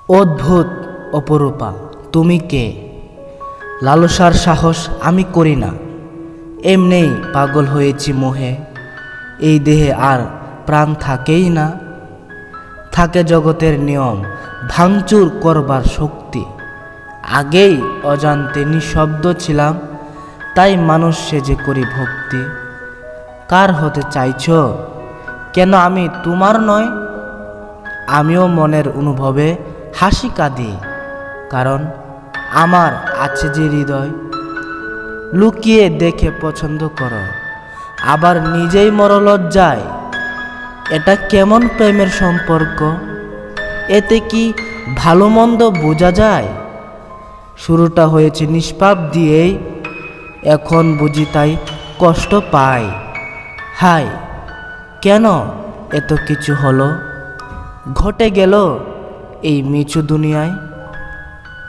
অদ্ভুত অপরূপা, তুমি কে? লালসার সাহস আমি করি না, এমনেই পাগল হয়েছি মোহে। এই দেহে আর প্রাণ থাকেই না, থাকে জগতের নিয়ম ভাঙচুর করবার শক্তি। আগেই অজান্তে নিঃশব্দ ছিলাম, তাই মানুষ সেজে করি ভক্তি। কার হতে চাইছ? কেন আমি তোমার নয়? আমিও মনের অনুভবে হাসি কাঁদি, কারণ আমার আছে যে হৃদয়। লুকিয়ে দেখে পছন্দ করো, আবার নিজেই মরলজ্জায়। এটা কেমন প্রেমের সম্পর্ক? এতে কি ভালো মন্দ বোঝা যায়? শুরুটা হয়েছে নিষ্পাপ দিয়েই, এখন বুঝি তাই কষ্ট পাই। হায়, কেন এত কিছু হলো, ঘটে গেল এই মিছু দুনিয়ায়।